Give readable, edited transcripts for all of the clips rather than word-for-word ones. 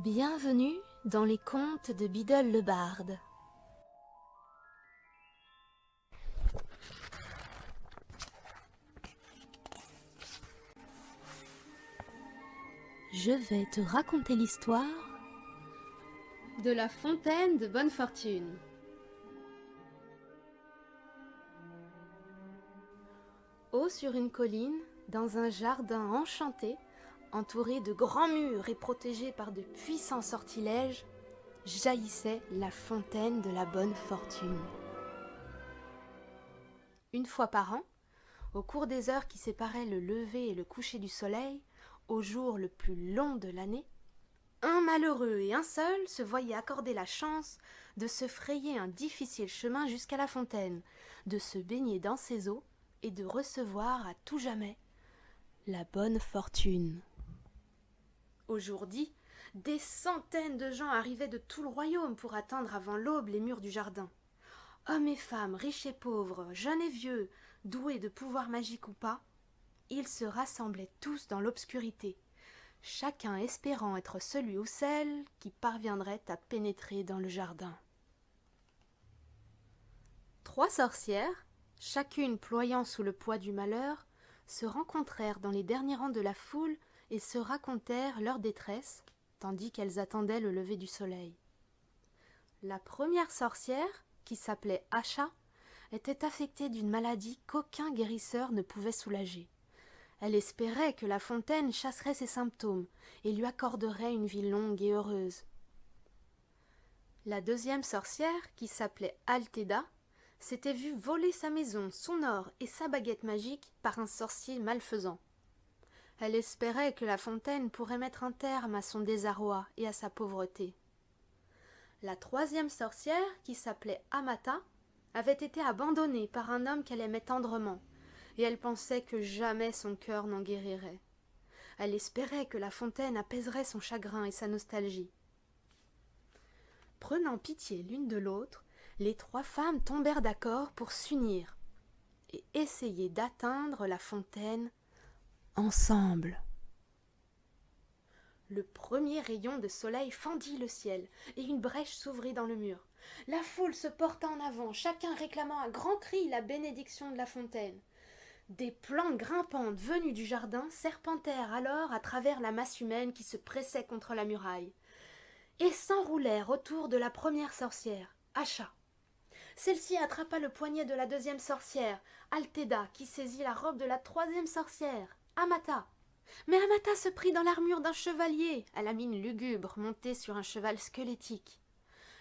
Bienvenue dans les contes de Biddle le Barde. Je vais te raconter l'histoire de la fontaine de bonne fortune. Haut sur une colline, dans un jardin enchanté, entouré de grands murs et protégé par de puissants sortilèges, jaillissait la fontaine de la bonne fortune. Une fois par an, au cours des heures qui séparaient le lever et le coucher du soleil, au jour le plus long de l'année, un malheureux et un seul se voyait accorder la chance de se frayer un difficile chemin jusqu'à la fontaine, de se baigner dans ses eaux et de recevoir à tout jamais la bonne fortune. Au jour dit, des centaines de gens arrivaient de tout le royaume pour atteindre avant l'aube les murs du jardin. Hommes et femmes, riches et pauvres, jeunes et vieux, doués de pouvoirs magiques ou pas, ils se rassemblaient tous dans l'obscurité, chacun espérant être celui ou celle qui parviendrait à pénétrer dans le jardin. 3 sorcières, chacune ployant sous le poids du malheur, se rencontrèrent dans les derniers rangs de la foule et se racontèrent leur détresse, tandis qu'elles attendaient le lever du soleil. La première sorcière, qui s'appelait Asha, était affectée d'une maladie qu'aucun guérisseur ne pouvait soulager. Elle espérait que la fontaine chasserait ses symptômes et lui accorderait une vie longue et heureuse. La deuxième sorcière, qui s'appelait Alteda, s'était vue voler sa maison, son or et sa baguette magique par un sorcier malfaisant. Elle espérait que la fontaine pourrait mettre un terme à son désarroi et à sa pauvreté. La troisième sorcière, qui s'appelait Amata, avait été abandonnée par un homme qu'elle aimait tendrement, et elle pensait que jamais son cœur n'en guérirait. Elle espérait que la fontaine apaiserait son chagrin et sa nostalgie. Prenant pitié l'une de l'autre, les 3 femmes tombèrent d'accord pour s'unir et essayer d'atteindre la fontaine ensemble. Le premier rayon de soleil fendit le ciel, et une brèche s'ouvrit dans le mur. La foule se porta en avant, chacun réclamant à grands cris la bénédiction de la fontaine. Des plantes grimpantes venues du jardin serpentèrent alors à travers la masse humaine qui se pressait contre la muraille, et s'enroulèrent autour de la première sorcière, Asha. Celle-ci attrapa le poignet de la deuxième sorcière, Alteda, qui saisit la robe de la troisième sorcière, Amata. Mais Amata se prit dans l'armure d'un chevalier, à la mine lugubre, monté sur un cheval squelettique.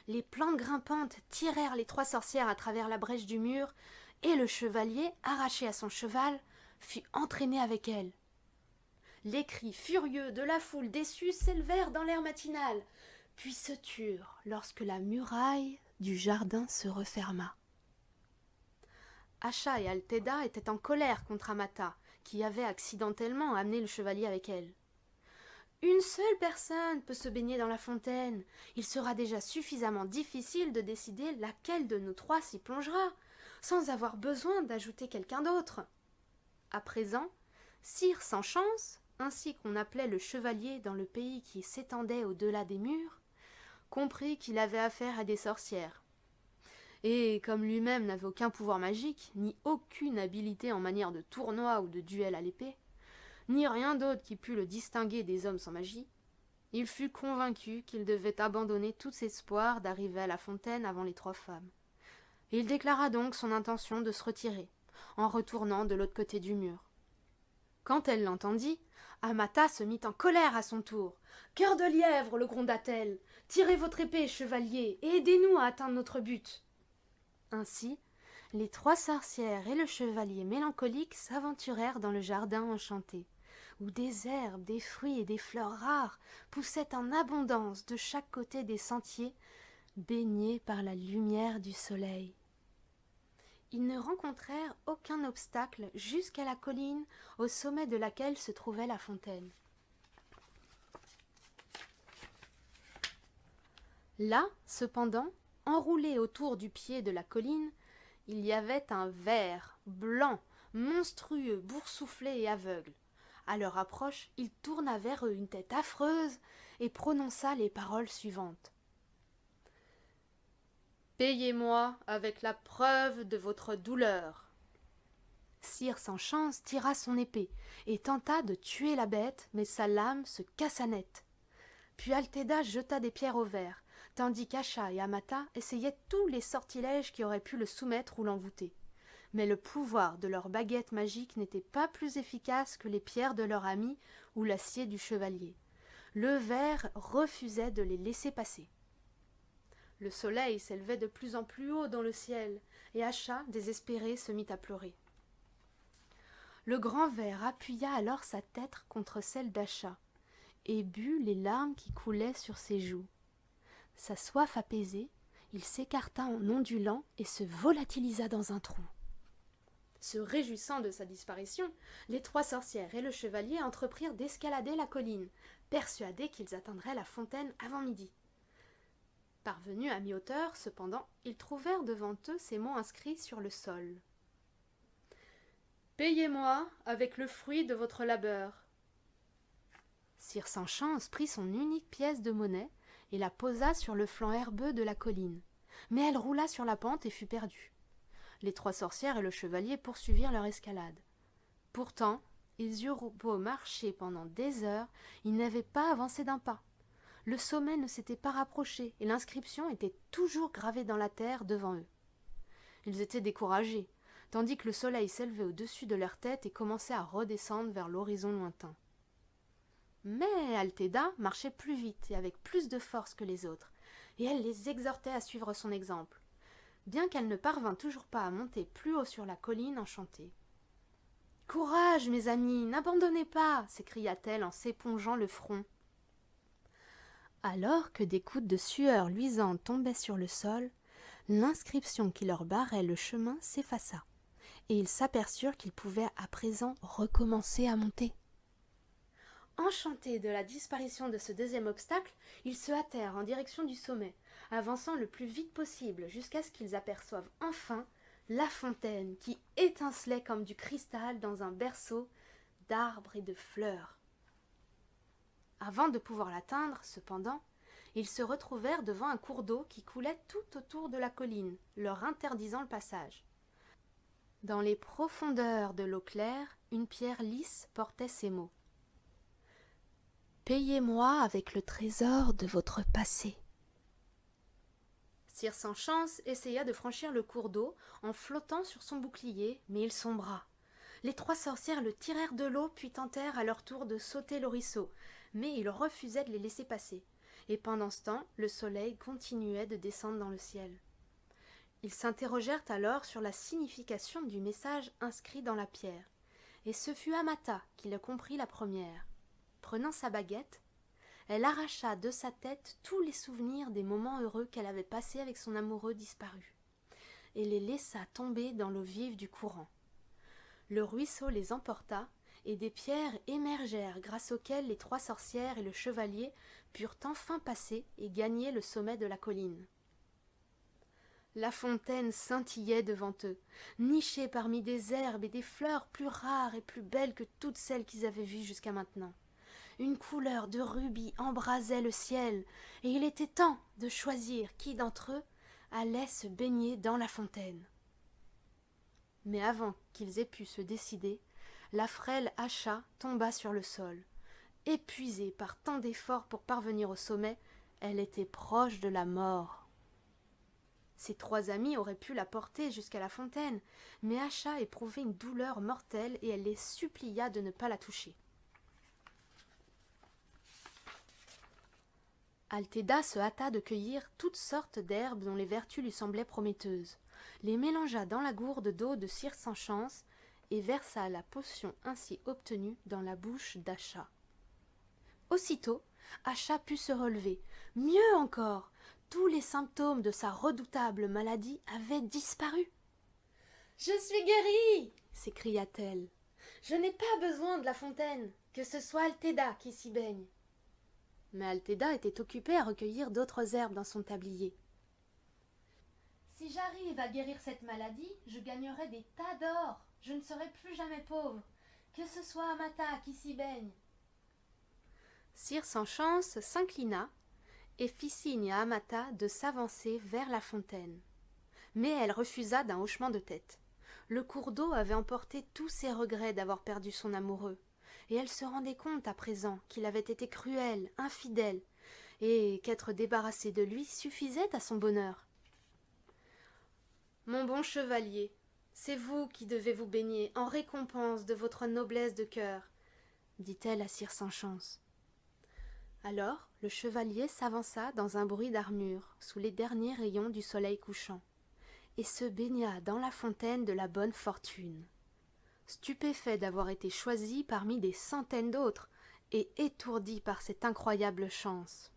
Les plantes grimpantes tirèrent les 3 sorcières à travers la brèche du mur, et le chevalier, arraché à son cheval, fut entraîné avec elle. Les cris furieux de la foule déçue s'élevèrent dans l'air matinal, puis se turent lorsque la muraille du jardin se referma. Asha et Alteda étaient en colère contre Amata, qui avait accidentellement amené le chevalier avec elle. « Une seule personne peut se baigner dans la fontaine. Il sera déjà suffisamment difficile de décider laquelle de nous 3 s'y plongera, sans avoir besoin d'ajouter quelqu'un d'autre. » À présent, Sire sans chance, ainsi qu'on appelait le chevalier dans le pays qui s'étendait au-delà des murs, comprit qu'il avait affaire à des sorcières. Et comme lui-même n'avait aucun pouvoir magique, ni aucune habileté en manière de tournoi ou de duel à l'épée, ni rien d'autre qui pût le distinguer des hommes sans magie, il fut convaincu qu'il devait abandonner tout espoir d'arriver à la fontaine avant les 3 femmes. Il déclara donc son intention de se retirer, en retournant de l'autre côté du mur. Quand elle l'entendit, Amata se mit en colère à son tour. « Cœur de lièvre, le gronda-t-elle, tirez votre épée, chevalier, et aidez-nous à atteindre notre but. » Ainsi, les 3 sorcières et le chevalier mélancolique s'aventurèrent dans le jardin enchanté, où des herbes, des fruits et des fleurs rares poussaient en abondance de chaque côté des sentiers, baignés par la lumière du soleil. Ils ne rencontrèrent aucun obstacle jusqu'à la colline au sommet de laquelle se trouvait la fontaine. Là, cependant, enroulé autour du pied de la colline, il y avait un ver blanc, monstrueux, boursouflé et aveugle. À leur approche, il tourna vers eux une tête affreuse et prononça les paroles suivantes. Payez-moi avec la preuve de votre douleur. Sire sans chance tira son épée et tenta de tuer la bête, mais sa lame se cassa net. Puis Altéda jeta des pierres au ver, tandis qu'Acha et Amata essayaient tous les sortilèges qui auraient pu le soumettre ou l'envoûter. Mais le pouvoir de leur baguette magique n'était pas plus efficace que les pierres de leur ami ou l'acier du chevalier. Le ver refusait de les laisser passer. Le soleil s'élevait de plus en plus haut dans le ciel, et Acha, désespéré, se mit à pleurer. Le grand ver appuya alors sa tête contre celle d'Acha, et but les larmes qui coulaient sur ses joues. Sa soif apaisée, il s'écarta en ondulant et se volatilisa dans un trou. Se réjouissant de sa disparition, les 3 sorcières et le chevalier entreprirent d'escalader la colline, persuadés qu'ils atteindraient la fontaine avant midi. Parvenus à mi-hauteur, cependant, ils trouvèrent devant eux ces mots inscrits sur le sol. « Payez-moi avec le fruit de votre labeur. » Sire sans chance prit son unique pièce de monnaie et la posa sur le flanc herbeux de la colline, mais elle roula sur la pente et fut perdue. Les 3 sorcières et le chevalier poursuivirent leur escalade. Pourtant, ils eurent beau marcher pendant des heures, ils n'avaient pas avancé d'un pas. Le sommet ne s'était pas rapproché et l'inscription était toujours gravée dans la terre devant eux. Ils étaient découragés, tandis que le soleil s'élevait au-dessus de leur tête et commençait à redescendre vers l'horizon lointain. Mais Altéda marchait plus vite et avec plus de force que les autres, et elle les exhortait à suivre son exemple, bien qu'elle ne parvint toujours pas à monter plus haut sur la colline enchantée. « Courage, mes amis, n'abandonnez pas !» s'écria-t-elle en s'épongeant le front. Alors que des gouttes de sueur luisante tombaient sur le sol, l'inscription qui leur barrait le chemin s'effaça, et ils s'aperçurent qu'ils pouvaient à présent recommencer à monter. Enchantés de la disparition de ce deuxième obstacle, ils se hâtèrent en direction du sommet, avançant le plus vite possible jusqu'à ce qu'ils aperçoivent enfin la fontaine qui étincelait comme du cristal dans un berceau d'arbres et de fleurs. Avant de pouvoir l'atteindre, cependant, ils se retrouvèrent devant un cours d'eau qui coulait tout autour de la colline, leur interdisant le passage. Dans les profondeurs de l'eau claire, une pierre lisse portait ces mots. « Payez-moi avec le trésor de votre passé. » Sire sans chance essaya de franchir le cours d'eau en flottant sur son bouclier, mais il sombra. Les 3 sorcières le tirèrent de l'eau puis tentèrent à leur tour de sauter le ruisseau, mais il refusait de les laisser passer, et pendant ce temps, le soleil continuait de descendre dans le ciel. Ils s'interrogèrent alors sur la signification du message inscrit dans la pierre, et ce fut Amata qui le comprit la première. Prenant sa baguette, elle arracha de sa tête tous les souvenirs des moments heureux qu'elle avait passés avec son amoureux disparu, et les laissa tomber dans l'eau vive du courant. Le ruisseau les emporta, et des pierres émergèrent grâce auxquelles les 3 sorcières et le chevalier purent enfin passer et gagner le sommet de la colline. La fontaine scintillait devant eux, nichée parmi des herbes et des fleurs plus rares et plus belles que toutes celles qu'ils avaient vues jusqu'à maintenant. Une couleur de rubis embrasait le ciel, et il était temps de choisir qui d'entre eux allait se baigner dans la fontaine. Mais avant qu'ils aient pu se décider, la frêle Acha tomba sur le sol. Épuisée par tant d'efforts pour parvenir au sommet, elle était proche de la mort. Ses 3 amis auraient pu la porter jusqu'à la fontaine, mais Acha éprouvait une douleur mortelle et elle les supplia de ne pas la toucher. Altéda se hâta de cueillir toutes sortes d'herbes dont les vertus lui semblaient prometteuses, les mélangea dans la gourde d'eau de Cire sans chance et versa la potion ainsi obtenue dans la bouche d'Acha. Aussitôt, Acha put se relever. Mieux encore, tous les symptômes de sa redoutable maladie avaient disparu. « Je suis guérie !» s'écria-t-elle. « Je n'ai pas besoin de la fontaine, que ce soit Altéda qui s'y baigne. » Mais Altéda était occupée à recueillir d'autres herbes dans son tablier. « Si j'arrive à guérir cette maladie, je gagnerai des tas d'or. Je ne serai plus jamais pauvre. que ce soit Amata qui s'y baigne. Sire Sans Chance s'inclina et fit signe à Amata de s'avancer vers la fontaine. Mais elle refusa d'un hochement de tête. Le cours d'eau avait emporté tous ses regrets d'avoir perdu son amoureux, et elle se rendait compte à présent qu'il avait été cruel, infidèle, et qu'être débarrassée de lui suffisait à son bonheur. « Mon bon chevalier, c'est vous qui devez vous baigner en récompense de votre noblesse de cœur, » dit-elle à Sire Sans Chance. Alors le chevalier s'avança dans un bruit d'armure, sous les derniers rayons du soleil couchant, et se baigna dans la fontaine de la bonne fortune. Stupéfait d'avoir été choisi parmi des centaines d'autres, et étourdi par cette incroyable chance.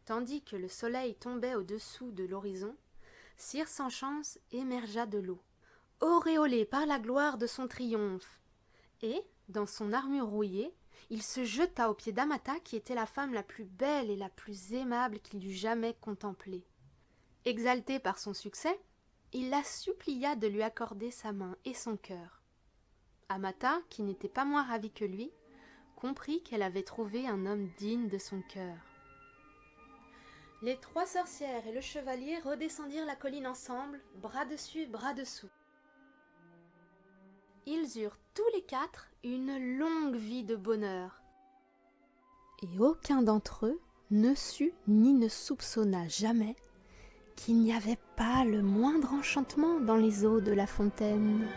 Tandis que le soleil tombait au-dessous de l'horizon, Sire Sans Chance émergea de l'eau, auréolé par la gloire de son triomphe, et, dans son armure rouillée, il se jeta aux pieds d'Amata qui était la femme la plus belle et la plus aimable qu'il eût jamais contemplée. Exalté par son succès, il la supplia de lui accorder sa main et son cœur. Amata, qui n'était pas moins ravie que lui, comprit qu'elle avait trouvé un homme digne de son cœur. Les 3 sorcières et le chevalier redescendirent la colline ensemble, bras dessus, bras dessous. Ils eurent tous les 4 une longue vie de bonheur. Et aucun d'entre eux ne sut ni ne soupçonna jamais qu'il n'y avait pas le moindre enchantement dans les eaux de la fontaine.